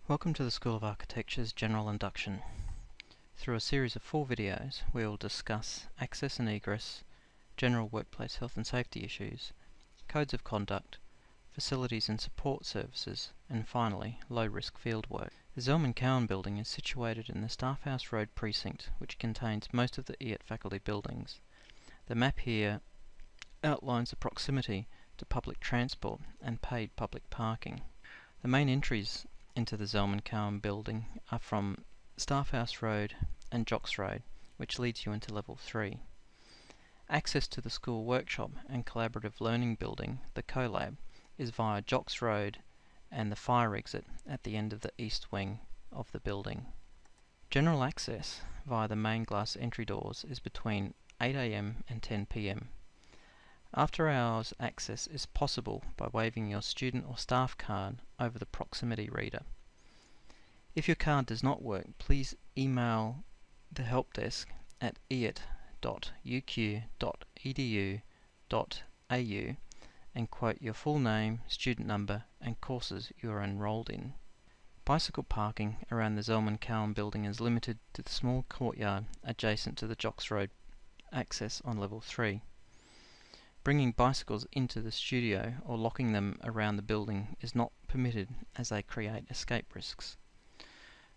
Welcome to the School of Architecture's General Induction. Through a series of 4 videos, we will discuss access and egress, general workplace health and safety issues, codes of conduct, facilities and support services, and finally, low-risk fieldwork. The Zelman Cowan building is situated in the Staff House Road precinct, which contains most of the EAT faculty buildings. The map here outlines the proximity to public transport and paid public parking. The main entries into the Zelman Cowan building are from Staff House Road and Jocks Road, which leads you into Level 3. Access to the school workshop and collaborative learning building, the CoLab, is via Jocks Road and the fire exit at the end of the east wing of the building. General access via the main glass entry doors is between 8 AM and 10 PM. After hours access is possible by waving your student or staff card over the proximity reader. If your card does not work, please email the help desk at eat.uq.edu.au and quote your full name, student number and courses you are enrolled in. Bicycle parking around the Zelman Cowan building is limited to the small courtyard adjacent to the Jocks Road access on Level 3. Bringing bicycles into the studio or locking them around the building is not permitted as they create escape risks.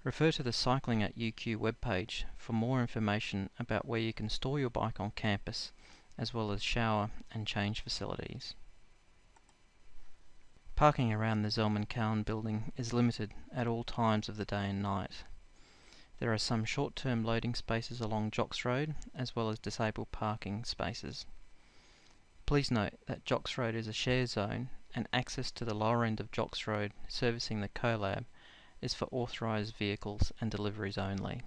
Refer to the Cycling at UQ webpage for more information about where you can store your bike on campus, as well as shower and change facilities. Parking around the Zelman Cowan building is limited at all times of the day and night. There are some short-term loading spaces along Jocks Road, as well as disabled parking spaces. Please note that Jocks Road is a share zone and access to the lower end of Jocks Road servicing the CoLab is for authorised vehicles and deliveries only.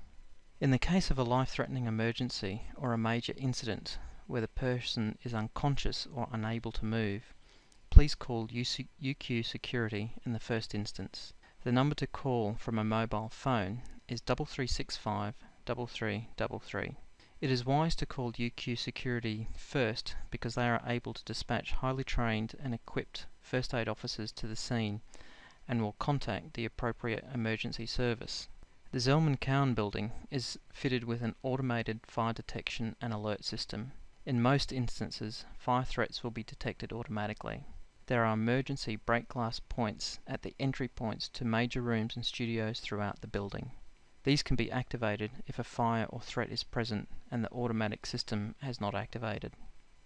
In the case of a life-threatening emergency or a major incident where the person is unconscious or unable to move, please call UQ Security in the first instance. The number to call from a mobile phone is 3365 3333. It is wise to call UQ Security first because they are able to dispatch highly trained and equipped first aid officers to the scene and will contact the appropriate emergency service. The Zelman Cowan building is fitted with an automated fire detection and alert system. In most instances, fire threats will be detected automatically. There are emergency break glass points at the entry points to major rooms and studios throughout the building. These can be activated if a fire or threat is present and the automatic system has not activated.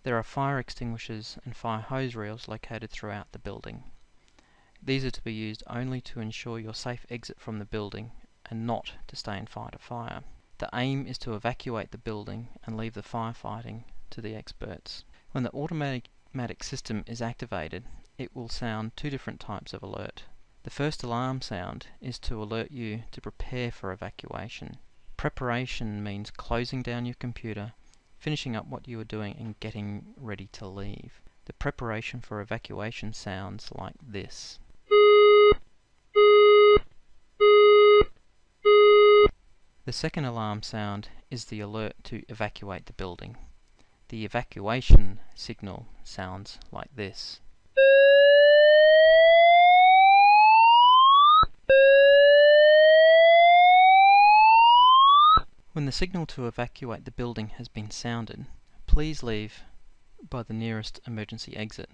There are fire extinguishers and fire hose reels located throughout the building. These are to be used only to ensure your safe exit from the building and not to stay and fight a fire. The aim is to evacuate the building and leave the firefighting to the experts. When the automatic system is activated, it will sound 2 different types of alert. The first alarm sound is to alert you to prepare for evacuation. Preparation means closing down your computer, finishing up what you are doing and getting ready to leave. The preparation for evacuation sounds like this. The second alarm sound is the alert to evacuate the building. The evacuation signal sounds like this. When the signal to evacuate the building has been sounded, please leave by the nearest emergency exit.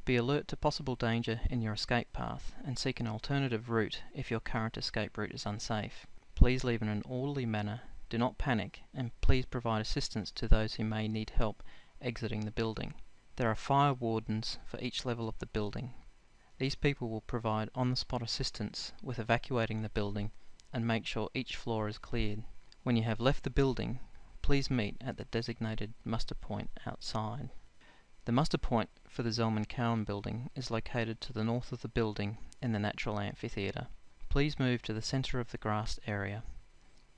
Be alert to possible danger in your escape path and seek an alternative route if your current escape route is unsafe. Please leave in an orderly manner, do not panic, and please provide assistance to those who may need help exiting the building. There are fire wardens for each level of the building. These people will provide on-the-spot assistance with evacuating the building and make sure each floor is cleared. When you have left the building, please meet at the designated muster point outside. The muster point for the Zelman Cowan building is located to the north of the building in the natural amphitheatre. Please move to the centre of the grassed area.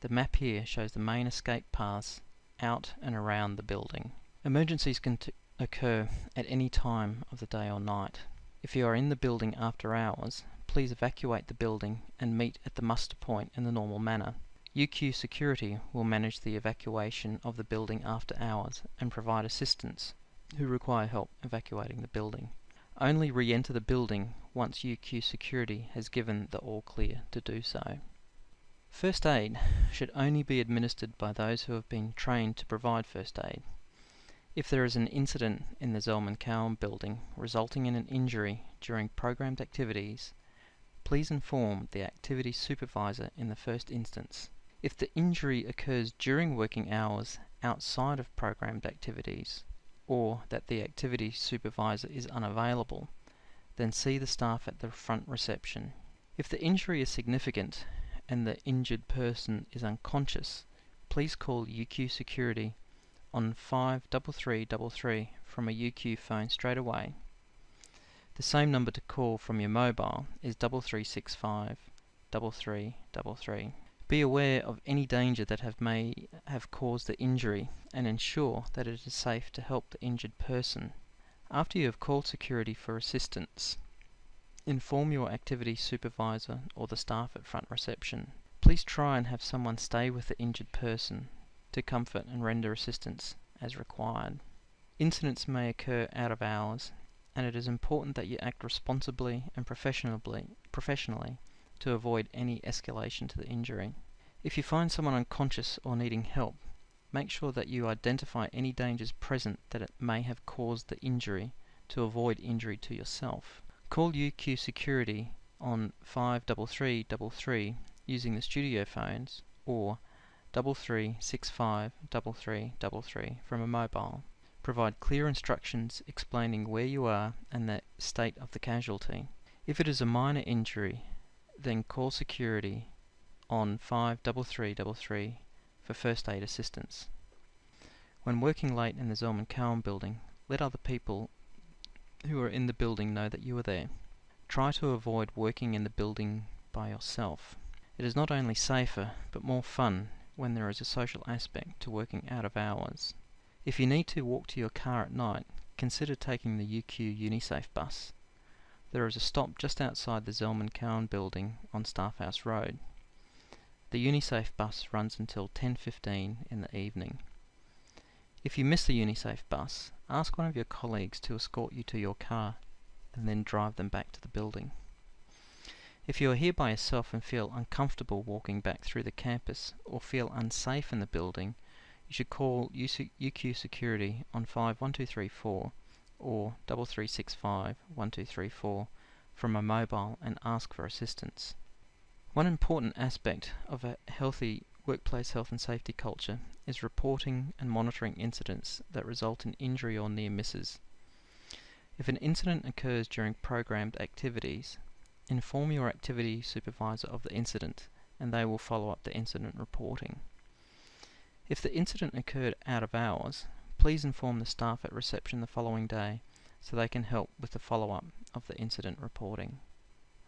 The map here shows the main escape paths out and around the building. Emergencies can occur at any time of the day or night. If you are in the building after hours, please evacuate the building and meet at the muster point in the normal manner. UQ Security will manage the evacuation of the building after hours and provide assistance who require help evacuating the building. Only re-enter the building once UQ security has given the all clear to do so. First aid should only be administered by those who have been trained to provide first aid. If there is an incident in the Zellman-Cowan building resulting in an injury during programmed activities, please inform the activity supervisor in the first instance. If the injury occurs during working hours outside of programmed activities, or that the activity supervisor is unavailable, then see the staff at the front reception. If the injury is significant and the injured person is unconscious, please call UQ Security on 53333 from a UQ phone straight away. The same number to call from your mobile is 3365 3333. Be aware of any danger that may have caused the injury and ensure that it is safe to help the injured person. After you have called security for assistance, inform your activity supervisor or the staff at front reception. Please try and have someone stay with the injured person to comfort and render assistance as required. Incidents may occur out of hours, and it is important that you act responsibly and professionally to avoid any escalation to the injury. If you find someone unconscious or needing help, make sure that you identify any dangers present that it may have caused the injury to avoid injury to yourself. Call UQ Security on 53333 using the studio phones or 3365 3333 from a mobile. Provide clear instructions explaining where you are and the state of the casualty. If it is a minor injury, then call security on 53333 for first aid assistance. When working late in the Zellman-Cowan building, let other people who are in the building know that you are there. Try to avoid working in the building by yourself. It is not only safer, but more fun when there is a social aspect to working out of hours. If you need to walk to your car at night, consider taking the UQ Unisafe bus. There is a stop just outside the Zellman-Cowan building on Staff House Road. The Unisafe bus runs until 10:15 in the evening. If you miss the Unisafe bus, ask one of your colleagues to escort you to your car and then drive them back to the building. If you are here by yourself and feel uncomfortable walking back through the campus or feel unsafe in the building, you should call UQ Security on 51234 or 3365 1234 from a mobile and ask for assistance. One important aspect of a healthy workplace health and safety culture is reporting and monitoring incidents that result in injury or near misses. If an incident occurs during programmed activities, inform your activity supervisor of the incident and they will follow up the incident reporting. If the incident occurred out of hours, please inform the staff at reception the following day so they can help with the follow-up of the incident reporting.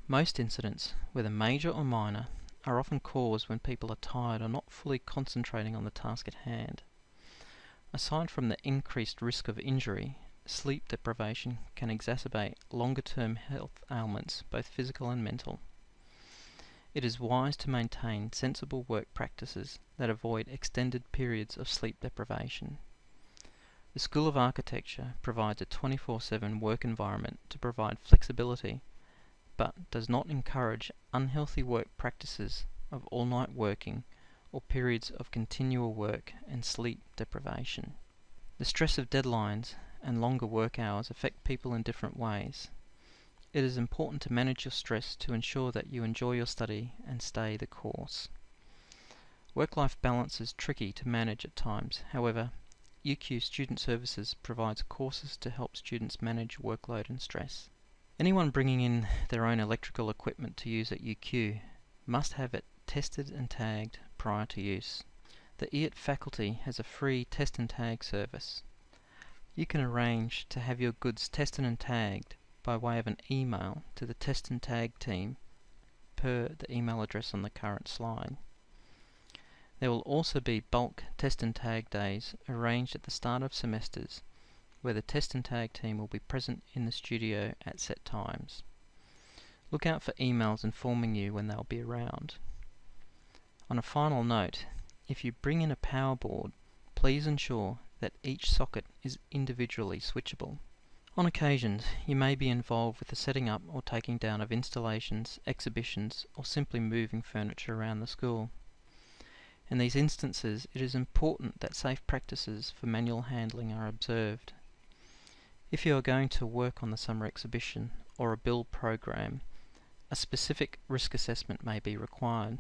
Most incidents, whether major or minor, are often caused when people are tired or not fully concentrating on the task at hand. Aside from the increased risk of injury, sleep deprivation can exacerbate longer-term health ailments, both physical and mental. It is wise to maintain sensible work practices that avoid extended periods of sleep deprivation. The School of Architecture provides a 24/7 work environment to provide flexibility, but does not encourage unhealthy work practices of all-night working or periods of continual work and sleep deprivation. The stress of deadlines and longer work hours affect people in different ways. It is important to manage your stress to ensure that you enjoy your study and stay the course. Work-life balance is tricky to manage at times. However, UQ Student Services provides courses to help students manage workload and stress. Anyone bringing in their own electrical equipment to use at UQ must have it tested and tagged prior to use. The EIT faculty has a free test and tag service. You can arrange to have your goods tested and tagged by way of an email to the test and tag team per the email address on the current slide. There will also be bulk test and tag days arranged at the start of semesters where the test and tag team will be present in the studio at set times. Look out for emails informing you when they'll be around. On a final note, if you bring in a power board, please ensure that each socket is individually switchable. On occasions, you may be involved with the setting up or taking down of installations, exhibitions, or simply moving furniture around the school. In these instances, it is important that safe practices for manual handling are observed. If you are going to work on the summer exhibition or a build program, a specific risk assessment may be required.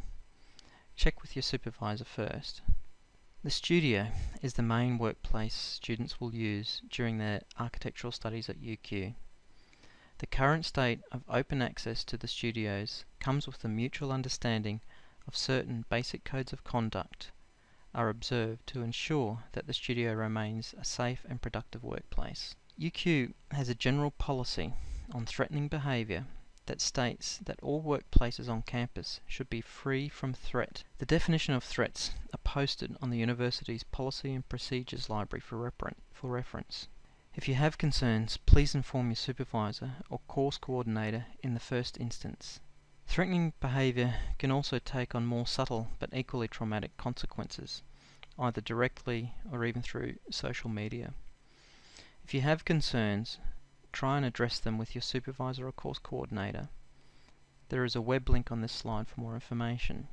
Check with your supervisor first. The studio is the main workplace students will use during their architectural studies at UQ. The current state of open access to the studios comes with the mutual understanding of certain basic codes of conduct are observed to ensure that the studio remains a safe and productive workplace. UQ has a general policy on threatening behaviour that states that all workplaces on campus should be free from threat. The definition of threats are posted on the university's Policy and Procedures Library for reference. If you have concerns, please inform your supervisor or course coordinator in the first instance. Threatening behaviour can also take on more subtle but equally traumatic consequences, either directly or even through social media. If you have concerns, try and address them with your supervisor or course coordinator. There is a web link on this slide for more information.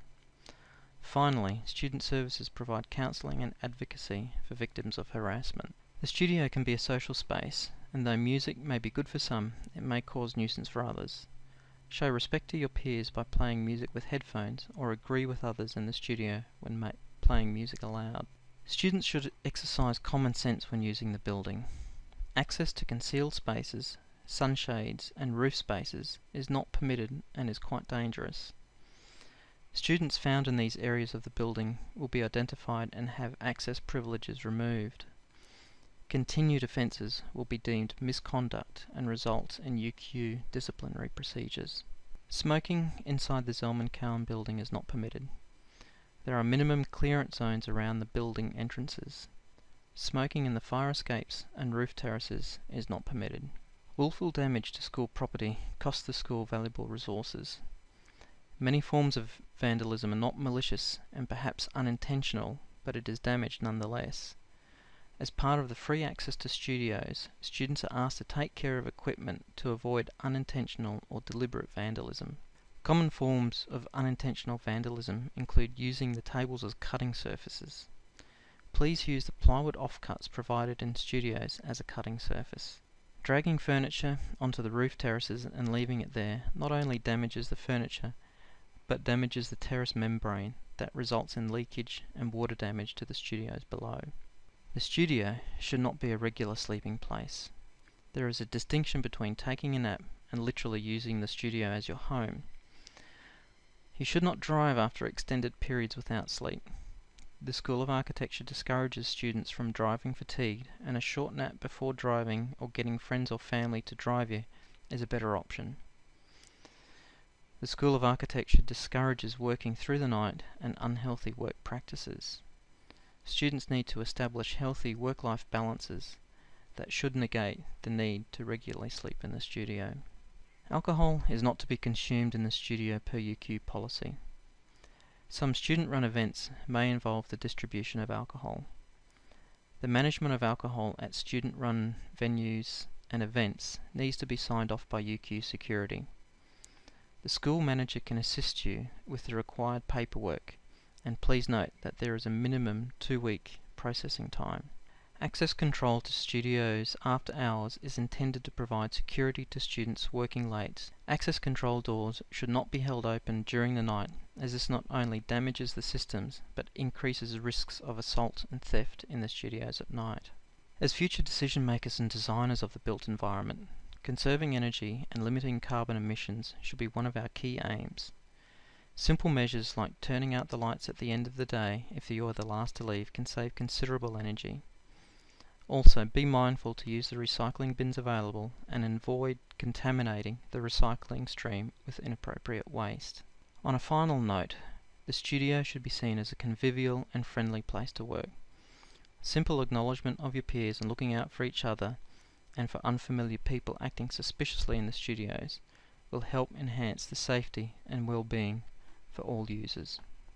Finally, student services provide counselling and advocacy for victims of harassment. The studio can be a social space, and though music may be good for some, it may cause nuisance for others. Show respect to your peers by playing music with headphones, or agree with others in the studio when playing music aloud. Students should exercise common sense when using the building. Access to concealed spaces, sunshades and roof spaces is not permitted and is quite dangerous. Students found in these areas of the building will be identified and have access privileges removed. Continued offences will be deemed misconduct and result in UQ disciplinary procedures. Smoking inside the Zelman Cowan building is not permitted. There are minimum clearance zones around the building entrances. Smoking in the fire escapes and roof terraces is not permitted. Willful damage to school property costs the school valuable resources. Many forms of vandalism are not malicious and perhaps unintentional, but it is damage nonetheless. As part of the free access to studios, students are asked to take care of equipment to avoid unintentional or deliberate vandalism. Common forms of unintentional vandalism include using the tables as cutting surfaces. Please use the plywood offcuts provided in studios as a cutting surface. Dragging furniture onto the roof terraces and leaving it there not only damages the furniture, but damages the terrace membrane that results in leakage and water damage to the studios below. The studio should not be a regular sleeping place. There is a distinction between taking a nap and literally using the studio as your home. You should not drive after extended periods without sleep. The School of Architecture discourages students from driving fatigued, and a short nap before driving or getting friends or family to drive you is a better option. The School of Architecture discourages working through the night and unhealthy work practices. Students need to establish healthy work-life balances that should negate the need to regularly sleep in the studio. Alcohol is not to be consumed in the studio per UQ policy. Some student-run events may involve the distribution of alcohol. The management of alcohol at student-run venues and events needs to be signed off by UQ security. The school manager can assist you with the required paperwork, and please note that there is a minimum 2-week processing time. Access control to studios after hours is intended to provide security to students working late. Access control doors should not be held open during the night, as this not only damages the systems but increases risks of assault and theft in the studios at night. As future decision makers and designers of the built environment, conserving energy and limiting carbon emissions should be one of our key aims. Simple measures like turning out the lights at the end of the day if you are the last to leave can save considerable energy. Also, be mindful to use the recycling bins available and avoid contaminating the recycling stream with inappropriate waste. On a final note, the studio should be seen as a convivial and friendly place to work. Simple acknowledgement of your peers and looking out for each other, and for unfamiliar people acting suspiciously in the studios, will help enhance the safety and well-being for all users.